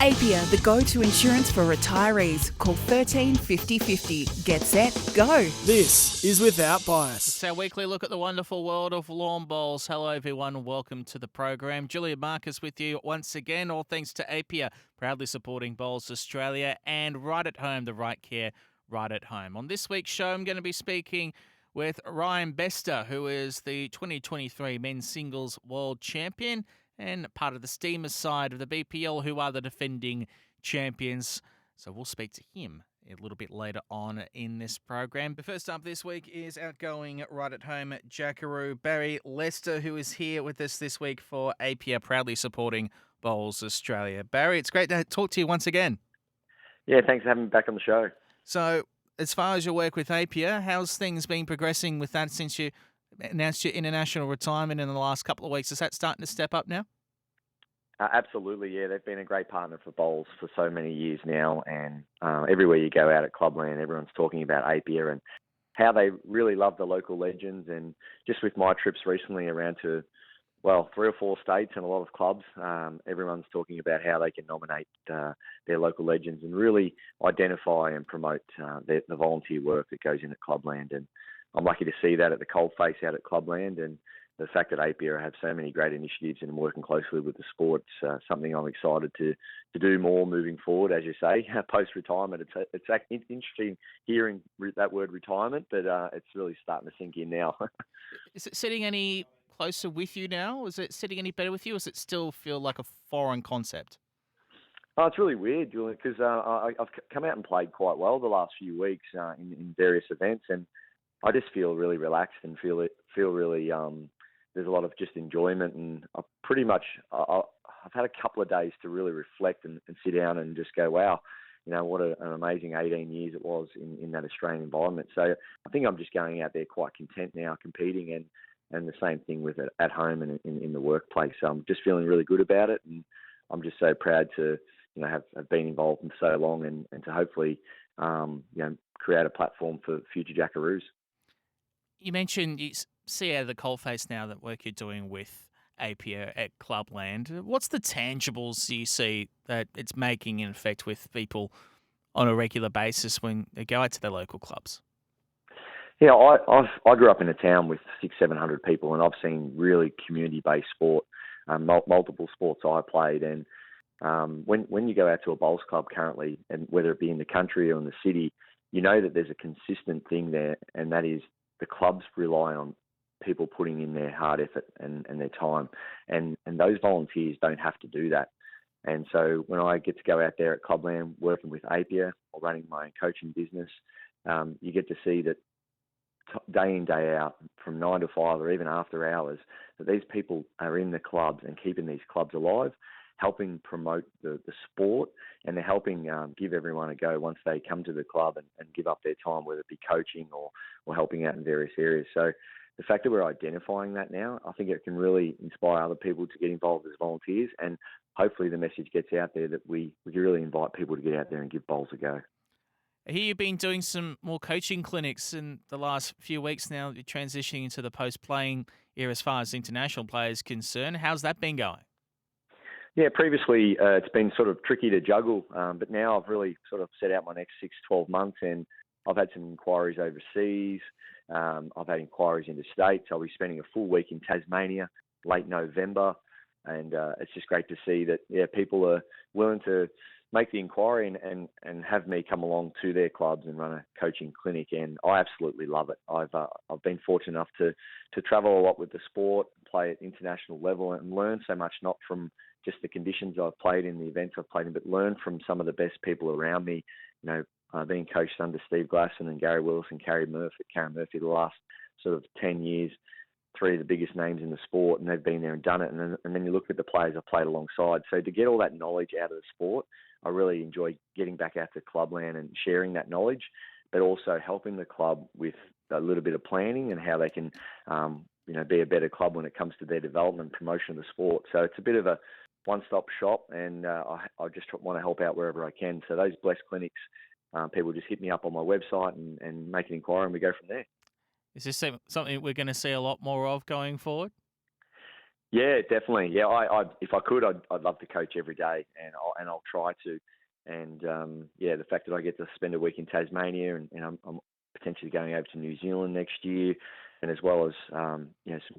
Apia, the go-to insurance for retirees. Call 13 50 50. Get set, go. This is Without Bias. It's our weekly look at the wonderful world of lawn bowls. Hello, everyone. Welcome to the program. Julia Marcus with you once again. All thanks to Apia, proudly supporting Bowls Australia and right at home, the right care, right at home. On this week's show, I'm going to be speaking with Ryan Bester, who is the 2023 Men's Singles World Champion and part of the Steamers side of the BPL, who are the defending champions. So we'll speak to him a little bit later on in this program. But first up this week is outgoing right at home Jackaroo Barrie Lester, who is here with us this week for Apia, proudly supporting Bowls Australia. Barrie, it's great to talk to you once again. Yeah, thanks for having me back on the show. So as far as your work with Apia, how's things been progressing with that since you announced your international retirement in the last couple of weeks? Is that starting to step up now? Absolutely, yeah. They've been a great partner for Bowls for so many years now, and everywhere you go out at Clubland, everyone's talking about Apia and how they really love the local legends. And just with my trips recently around to, 3 or 4 states and a lot of clubs, everyone's talking about how they can nominate their local legends and really identify and promote the volunteer work that goes in at Clubland. And I'm lucky to see that at the coalface out at Clubland, and the fact that Apia have so many great initiatives and working closely with the sports, something I'm excited to do more moving forward. As you say, post-retirement, it's interesting hearing that word retirement, but it's really starting to sink in now. Is it sitting any closer with you now? Is it sitting any better with you, or does it still feel like a foreign concept? Oh, it's really weird, Julian, because I've come out and played quite well the last few weeks in various events, and I just feel really relaxed and feel really there's a lot of just enjoyment, and I've had a couple of days to really reflect and sit down and just go, wow, what an amazing 18 years it was in that Australian environment. So I think I'm just going out there quite content now, competing, and the same thing with it at home and in the workplace. So I'm just feeling really good about it, and I'm just so proud to have been involved for so long and to hopefully create a platform for future Jackaroos. You mentioned you see out of the coalface now that work you're doing with Apia at Clubland. What's the tangibles you see that it's making in effect with people on a regular basis when they go out to their local clubs? Yeah, I grew up in a town with 600-700 people, and I've seen really community-based sport, multiple sports I played, and when you go out to a bowls club currently, and whether it be in the country or in the city, you know that there's a consistent thing there, and that is the clubs rely on people putting in their hard effort and their time. And those volunteers don't have to do that. And so when I get to go out there at Clubland working with Apia or running my own coaching business, you get to see that day in, day out, from 9 to 5 or even after hours, that these people are in the clubs and keeping these clubs alive, helping promote the sport, and they're helping give everyone a go once they come to the club and give up their time, whether it be coaching or helping out in various areas. So the fact that we're identifying that now, I think it can really inspire other people to get involved as volunteers, and hopefully the message gets out there that we really invite people to get out there and give bowls a go. I hear you've been doing some more coaching clinics in the last few weeks now. You're transitioning into the post-playing era as far as international players concerned. How's that been going? Yeah, previously it's been sort of tricky to juggle, but now I've really sort of set out my next 6-12 months, and I've had some inquiries overseas. I've had inquiries into states. I'll be spending a full week in Tasmania, late November, and it's just great to see that people are willing to make the inquiry and have me come along to their clubs and run a coaching clinic, and I absolutely love it. I've been fortunate enough to travel a lot with the sport, play at international level, and learn so much, not from just the conditions I've played in, the events I've played in, but learn from some of the best people around me. Being coached under Steve Glasson and Gary Willis and Karen Murphy the last sort of 10 years, 3 of the biggest names in the sport, and they've been there and done it. And then you look at the players I've played alongside. So to get all that knowledge out of the sport, I really enjoy getting back out to Clubland and sharing that knowledge, but also helping the club with a little bit of planning and how they can, be a better club when it comes to their development and promotion of the sport. So it's a bit of a one-stop shop, and I just want to help out wherever I can. So those Bless Clinics, people just hit me up on my website and make an inquiry, and we go from there. Is this something we're going to see a lot more of going forward? Yeah, definitely. Yeah, if I could, I'd love to coach every day, and I'll try to. And yeah, the fact that I get to spend a week in Tasmania, and I'm potentially going over to New Zealand next year, and as well as some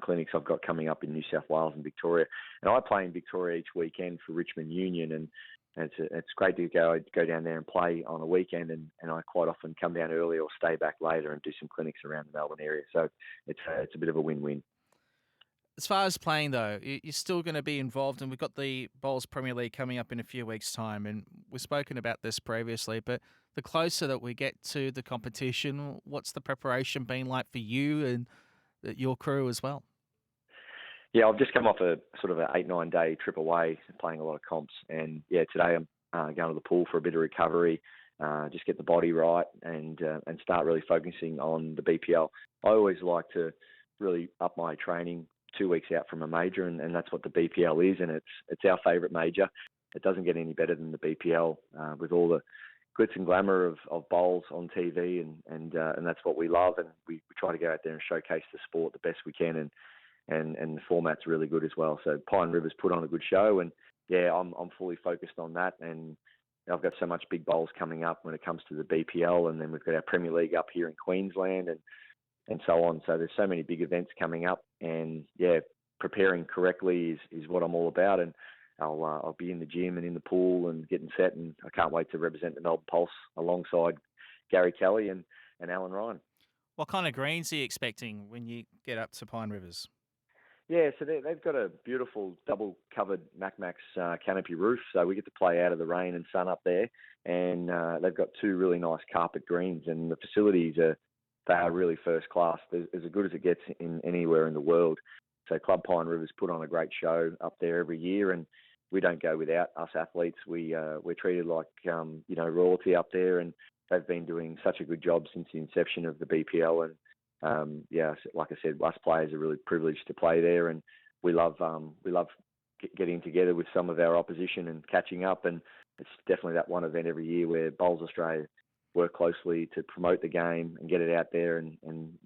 clinics I've got coming up in New South Wales and Victoria. And I play in Victoria each weekend for Richmond Union, and it's great to go down there and play on a weekend, and I quite often come down early or stay back later and do some clinics around the Melbourne area. So it's a bit of a win-win. As far as playing, though, you're still going to be involved, and we've got the Bowls Premier League coming up in a few weeks' time, and we've spoken about this previously, but the closer that we get to the competition, what's the preparation been like for you and your crew as well? Yeah, I've just come off a sort of an 8-9 day trip away, playing a lot of comps, and yeah, today I'm going to the pool for a bit of recovery, just get the body right, and start really focusing on the BPL. I always like to really up my training 2 weeks out from a major, and that's what the BPL is, and it's our favourite major. It doesn't get any better than the BPL with all the glitz and glamour of bowls on TV, and that's what we love, and we try to go out there and showcase the sport the best we can, and the format's really good as well. So Pine River's put on a good show, and yeah, I'm fully focused on that, and I've got so much big bowls coming up when it comes to the BPL, and then we've got our Premier League up here in Queensland, and so on. So there's so many big events coming up, and yeah, preparing correctly is what I'm all about. And I'll be in the gym and in the pool and getting set, and I can't wait to represent the Melbourne Pulse alongside Gary Kelly and Alan Ryan. What kind of greens are you expecting when you get up to Pine Rivers? Yeah, so they've got a beautiful double-covered Mac canopy roof, so we get to play out of the rain and sun up there. And they've got two really nice carpet greens, and the facilities they are really first class. They're as good as it gets in anywhere in the world. So Club Pine Rivers put on a great show up there every year, and we don't go without us athletes. We're treated like royalty up there, and they've been doing such a good job since the inception of the BPL. And yeah, like I said, us players are really privileged to play there, and we love getting together with some of our opposition and catching up. And it's definitely that one event every year where Bowls Australia work closely to promote the game and get it out there, and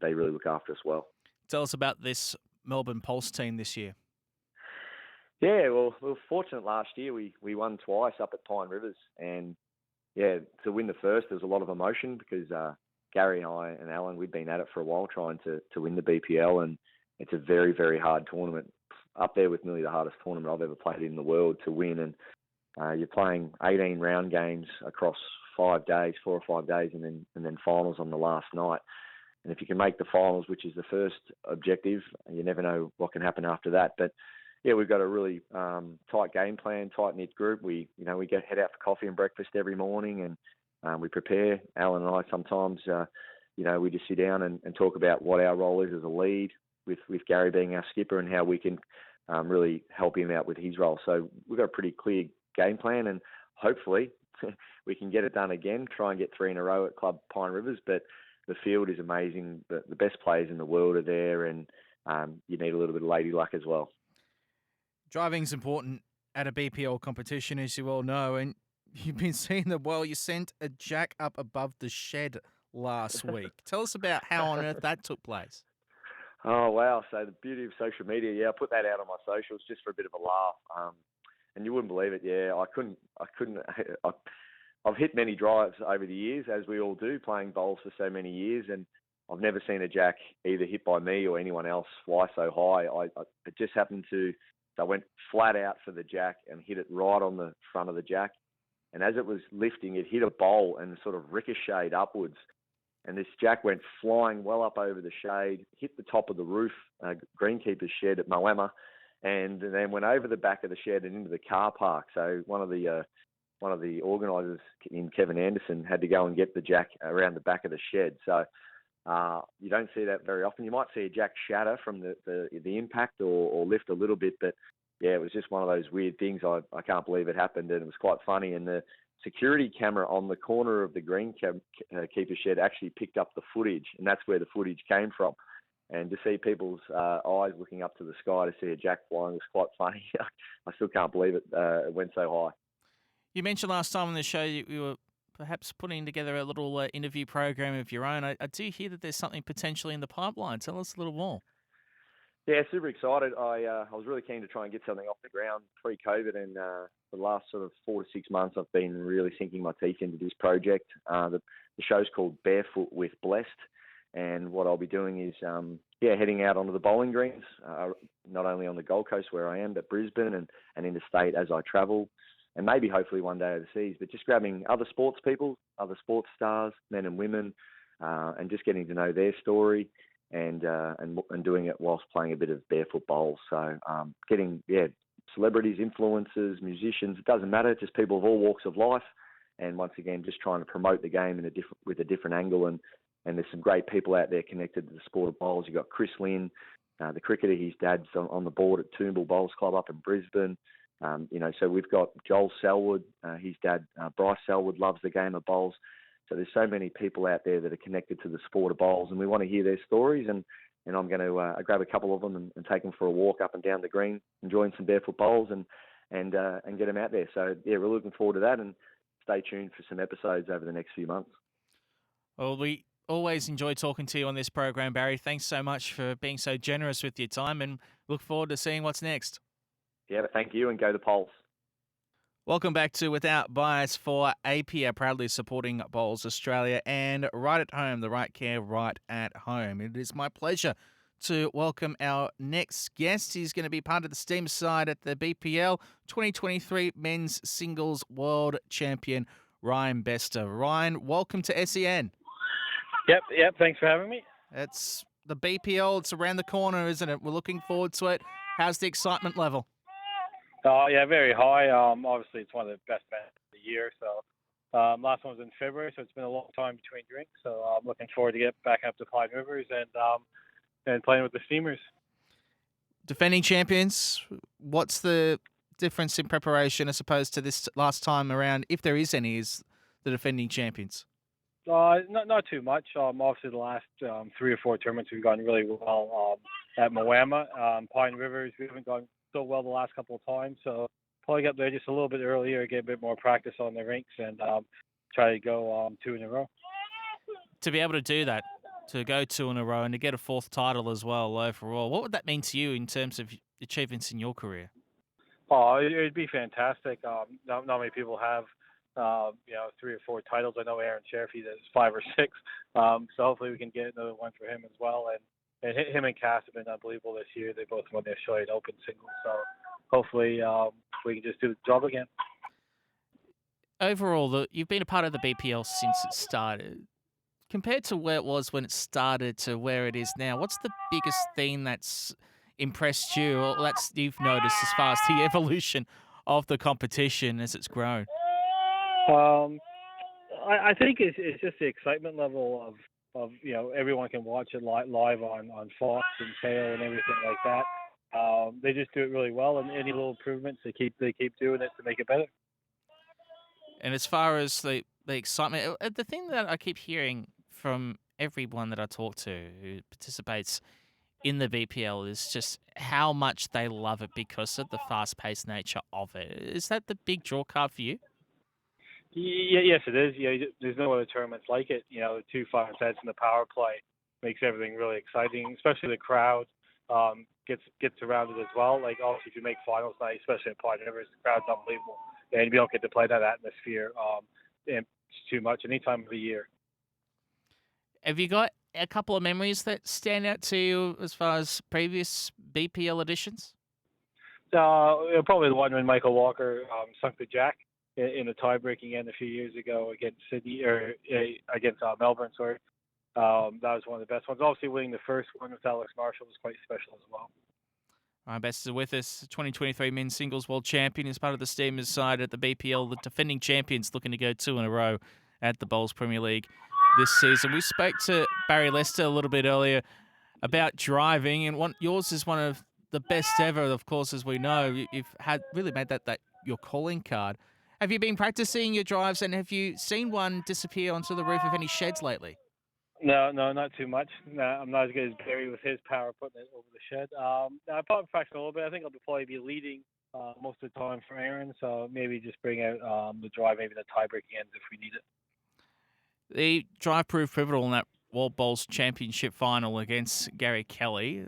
they really look after us well. Tell us about this Melbourne Pulse team this year. Yeah, well, we were fortunate last year. We won twice up at Pine Rivers, and yeah, to win the first, there was a lot of emotion because Gary and I and Alan, we'd been at it for a while trying to win the BPL, and it's a very, very hard tournament, up there with nearly the hardest tournament I've ever played in the world to win. And you're playing 18 round games across 4 or 5 days, and then finals on the last night. And if you can make the finals, which is the first objective, you never know what can happen after that. But yeah, we've got a really tight game plan, tight knit group. We head out for coffee and breakfast every morning, and we prepare. Alan and I sometimes, we just sit down and talk about what our role is as a lead, with Gary being our skipper, and how we can really help him out with his role. So we've got a pretty clear game plan, and hopefully we can get it done again, try and get 3 in a row at Club Pine Rivers. But the field is amazing. The best players in the world are there, and you need a little bit of lady luck as well. Driving's important at a BPL competition, as you all know, and you've been seeing the well. You sent a jack up above the shed last week. Tell us about how on earth that took place. Oh, wow. So the beauty of social media, yeah, I put that out on my socials just for a bit of a laugh. And you wouldn't believe it, yeah. I've hit many drives over the years, as we all do, playing bowls for so many years, and I've never seen a jack either hit by me or anyone else fly so high. It just happened to, I went flat out for the jack and hit it right on the front of the jack. And as it was lifting, it hit a bowl and sort of ricocheted upwards. And this jack went flying well up over the shade, hit the top of the roof, greenkeeper's shed at Moama, and then went over the back of the shed and into the car park. So one of the organisers, in Kevin Anderson, had to go and get the jack around the back of the shed. So you don't see that very often. You might see a jack shatter from the impact or lift a little bit, but yeah, it was just one of those weird things. I can't believe it happened, and it was quite funny. And the security camera on the corner of the greenkeeper shed actually picked up the footage, and that's where the footage came from. And to see people's eyes looking up to the sky to see a jack flying was quite funny. I still can't believe it went so high. You mentioned last time on the show you were perhaps putting together a little interview program of your own. I do hear that there's something potentially in the pipeline. Tell us a little more. Yeah, super excited. I was really keen to try and get something off the ground pre-COVID, and for the last sort of 4 to 6 months, I've been really sinking my teeth into this project. The show's called Barefoot with Blessed, and what I'll be doing is, heading out onto the bowling greens, not only on the Gold Coast where I am, but Brisbane and interstate as I travel, and maybe hopefully one day overseas. But just grabbing other sports people, other sports stars, men and women, and just getting to know their story. And doing it whilst playing a bit of barefoot bowls. So getting celebrities, influencers, musicians, it doesn't matter, just people of all walks of life. And once again, just trying to promote the game with a different angle. And there's some great people out there connected to the sport of bowls. You've got Chris Lynn, the cricketer, his dad's on the board at Toombul Bowls Club up in Brisbane. So we've got Joel Selwood, his dad, Bryce Selwood, loves the game of bowls. So there's so many people out there that are connected to the sport of bowls, and we want to hear their stories. And I'm going to grab a couple of them and take them for a walk up and down the green, enjoying some barefoot bowls and get them out there. So yeah, we're looking forward to that, and stay tuned for some episodes over the next few months. Well, we always enjoy talking to you on this program, Barry. Thanks so much for being so generous with your time, and look forward to seeing what's next. Yeah, thank you, and go the Pulse. Welcome back to Without Bias for Apia, proudly supporting Bowls Australia and Right at Home, the right care right at home. It is my pleasure to welcome our next guest. He's going to be part of the Steam side at the BPL 2023 Men's Singles World Champion, Ryan Bester. Ryan, welcome to SEN. Yep. Thanks for having me. It's the BPL. It's around the corner, isn't it? We're looking forward to it. How's the excitement level? Oh, yeah, very high. Obviously, it's one of the best events of the year. So last one was in February, so it's been a long time between drinks. So I'm looking forward to get back up to Pine Rivers and playing with the Steamers. Defending champions, what's the difference in preparation as opposed to this last time around, if there is any, is the defending champions? Not too much. Obviously, the last 3 or 4 tournaments we've gone really well at Moama. Pine Rivers, we haven't gone so well the last couple of times, so probably get there just a little bit earlier, get a bit more practice on the rinks, and try to go 2 in a row. To be able to do that, to go 2 in a row and to get a 4th title as well overall, what would that mean to you in terms of achievements in your career? Oh, it'd be fantastic. Not many people have 3 or 4 titles. I know Aaron Sheriff, he has 5 or 6. So hopefully we can get another one for him as well. And him and Cass have been unbelievable this year. They both won the Australian Open singles. So hopefully we can just do the job again. Overall, you've been a part of the BPL since it started. Compared to where it was when it started to where it is now, what's the biggest thing that's impressed you or that's you've noticed as far as the evolution of the competition as it's grown? I think it's just the excitement level of everyone can watch it live on Fox and Tail and everything like that. They just do it really well, and any little improvements they keep doing it to make it better. And as far as the excitement, the thing that I keep hearing from everyone that I talk to who participates in the BPL is just how much they love it because of the fast-paced nature of it. Is that the big draw card for you? Yes, it is. There's no other tournaments like it. The 2 final sets and the power play makes everything really exciting, especially the crowd gets around it as well. Like, obviously, if you make finals night, especially at Pine Rivers, the crowd's unbelievable. And you don't get to play that atmosphere too much any time of the year. Have you got a couple of memories that stand out to you as far as previous BPL editions? Probably the one when Michael Walker sunk the jack in a tie-breaking end a few years ago against Melbourne. Sorry, that was one of the best ones. Obviously, winning the first one with Alex Marshall was quite special as well. Ryan Bester with us, 2023 Men's Singles World Champion, as part of the Steamers side at the BPL, the defending champions looking to go 2 in a row at the Bowls Premier League this season. We spoke to Barrie Lester a little bit earlier about driving, and yours is one of the best ever, of course, as we know. You've really made that your calling card. Have you been practicing your drives, and have you seen one disappear onto the roof of any sheds lately? No, not too much. No, I'm not as good as Barry with his power putting it over the shed. I probably practice a little bit. I think I'll probably be leading most of the time for Aaron, so maybe just bring out the drive, maybe the tie-breaking ends if we need it. The drive proved pivotal in that World Bowls Championship final against Gary Kelly.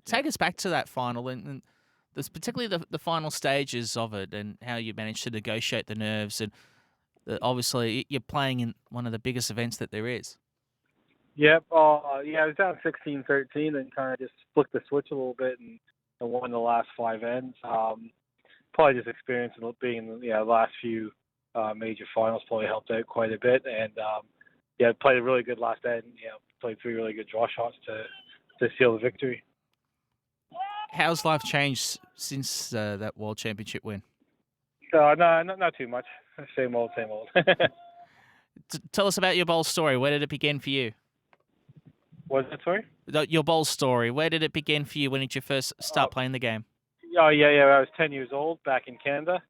Take us back to that final and there's particularly the final stages of it and how you managed to negotiate the nerves. And obviously, you're playing in one of the biggest events that there is. Yep. Yeah, I was down 16-13 and kind of just flicked the switch a little bit and won the last 5 ends. Probably just experience being in the last few major finals probably helped out quite a bit. And played a really good last end. Played 3 really good draw shots to seal the victory. How's life changed since that World Championship win? No, not too much. Same old, same old. Tell us about your bowl story. Where did it begin for you? What's that, sorry? Your bowl story. Where did it begin for you? When did you first start playing the game? Oh, yeah. I was 10 years old back in Canada.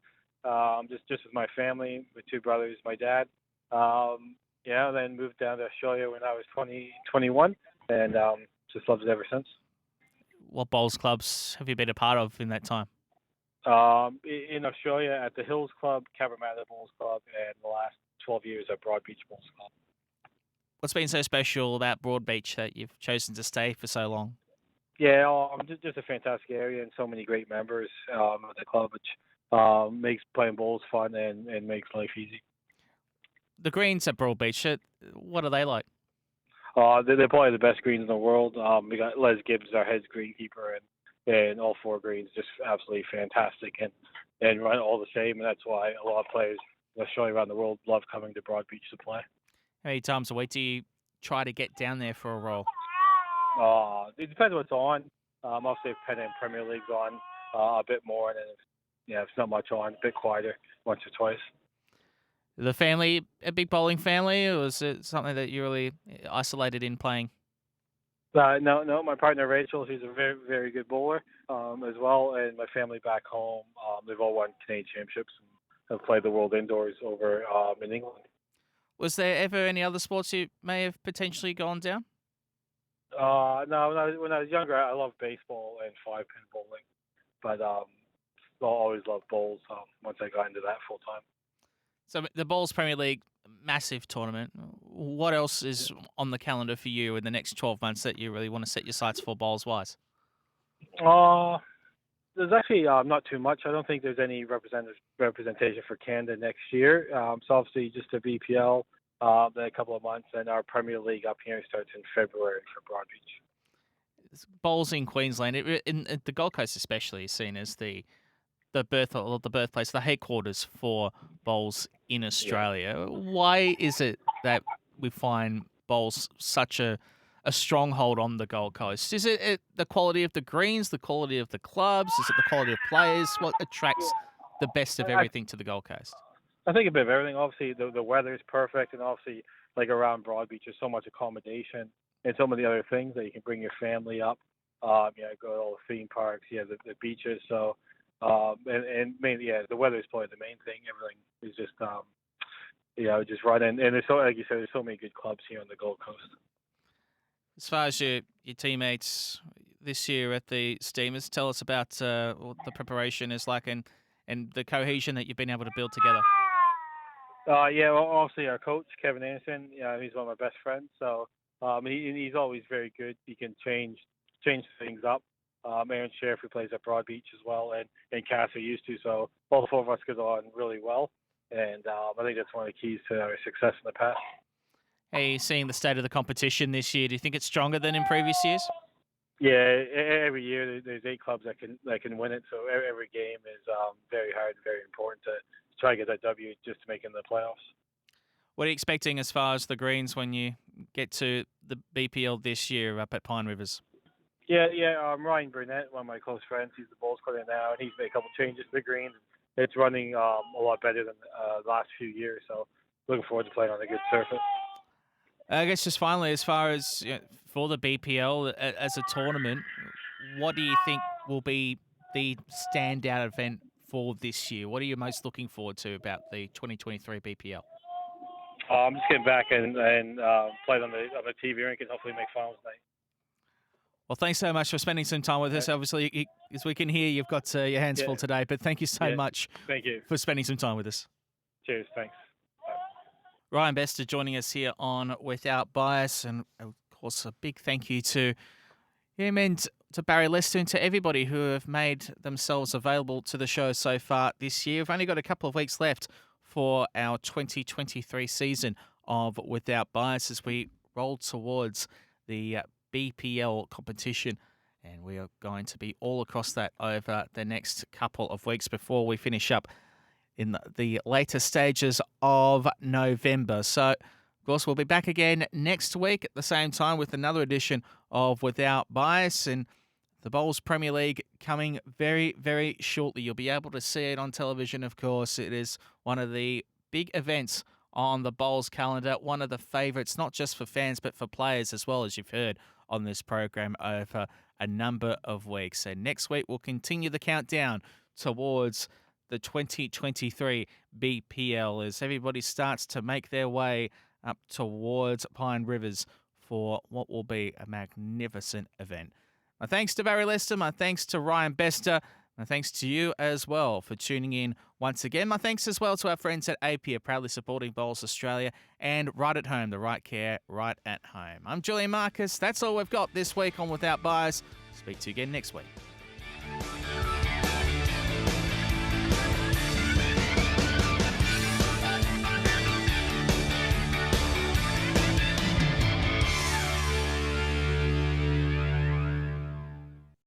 Just with my family, with 2 brothers, my dad. Then moved down to Australia when I was 21, and just loved it ever since. What bowls clubs have you been a part of in that time? In Australia, at the Hills Club, Cabramatta Bowls Club, and the last 12 years at Broadbeach Bowls Club. What's been so special about Broadbeach that you've chosen to stay for so long? Yeah, just a fantastic area and so many great members at the club, which makes playing bowls fun and makes life easy. The greens at Broadbeach, what are they like? They're probably the best greens in the world. We got Les Gibbs, our head greenkeeper, and all 4 greens just absolutely fantastic and run all the same. And that's why a lot of players in Australia around the world love coming to Broadbeach to play. How many times a week do you try to get down there for a roll? It depends what's on. Obviously, if Penn and Premier League's on a bit more, and then if it's not much on, a bit quieter, once or twice. The family, a big bowling family, or was it something that you really isolated in playing? No. My partner Rachel, she's a very, very good bowler as well, and my family back home, they've all won Canadian championships and have played the World Indoors over in England. Was there ever any other sports you may have potentially gone down? No. When I was younger, I loved baseball and 5-pin bowling, but I always loved bowls. Once I got into that full time. So the Bowls Premier League, massive tournament. What else is on the calendar for you in the next 12 months that you really want to set your sights for bowls-wise? There's actually not too much. I don't think there's any representation for Canada next year. So obviously just a BPL in a couple of months, and our Premier League up here starts in February for Broadbeach. Bowls in Queensland, in the Gold Coast especially, is seen as the birthplace, the headquarters for bowls in Australia. Yeah. Why is it that we find bowls such a stronghold on the Gold Coast? Is it the quality of the greens, the quality of the clubs? Is it the quality of players? What attracts the best of everything to the Gold Coast? I think a bit of everything. Obviously, the weather is perfect, and obviously, like around Broadbeach, there's so much accommodation and so many other things that you can bring your family up. Go to all the theme parks, the beaches. So. And mainly, the weather is probably the main thing. Everything is just running. And there's so, like you said, there's so many good clubs here on the Gold Coast. As far as your teammates this year at the Steamers, tell us about what the preparation is like and the cohesion that you've been able to build together. Obviously our coach, Kevin Anderson, he's one of my best friends. So he's always very good. He can change things up. Aaron Sheriff, who plays at Broadbeach as well, and Cass are used to. So all 4 of us get on really well, and I think that's one of the keys to our success in the past. Hey, seeing the state of the competition this year, do you think it's stronger than in previous years? Yeah, every year there's 8 clubs that can win it. So every game is very hard, very important to try to get that W just to make it in the playoffs. What are you expecting as far as the greens when you get to the BPL this year up at Pine Rivers? Yeah. Ryan Burnett, one of my close friends, he's the bowls player now, and he's made a couple changes to the greens. It's running a lot better than the last few years, so looking forward to playing on a good surface. I guess just finally, as far as for the BPL as a tournament, what do you think will be the standout event for this year? What are you most looking forward to about the 2023 BPL? I'm just getting back and play on the TV rink and hopefully make finals night. Well, thanks so much for spending some time with us. Obviously, as we can hear, you've got your hands full today, but thank you so much Thank you for spending some time with us. Cheers, thanks. Ryan Bester joining us here on Without Bias. And, of course, a big thank you to him and to Barrie Lester and to everybody who have made themselves available to the show so far this year. We've only got a couple of weeks left for our 2023 season of Without Bias as we roll towards the BPL competition. And we are going to be all across that over the next couple of weeks before we finish up in the later stages of November. So, of course, we'll be back again next week at the same time with another edition of Without Bias. And the Bowls Premier League coming very, very shortly. You'll be able to see it on television, of course. It is one of the big events on the Bowls calendar, one of the favourites, not just for fans, but for players as well, as you've heard on this program over a number of weeks. And next week, we'll continue the countdown towards the 2023 BPL as everybody starts to make their way up towards Pine Rivers for what will be a magnificent event. My thanks to Barrie Lester, my thanks to Ryan Bester, my thanks to you as well for tuning in once again. My thanks as well to our friends at Apia, proudly supporting Bowls Australia, and right at home, the right care, right at home. I'm Julian Marcus. That's all we've got this week on Without Bias. Speak to you again next week.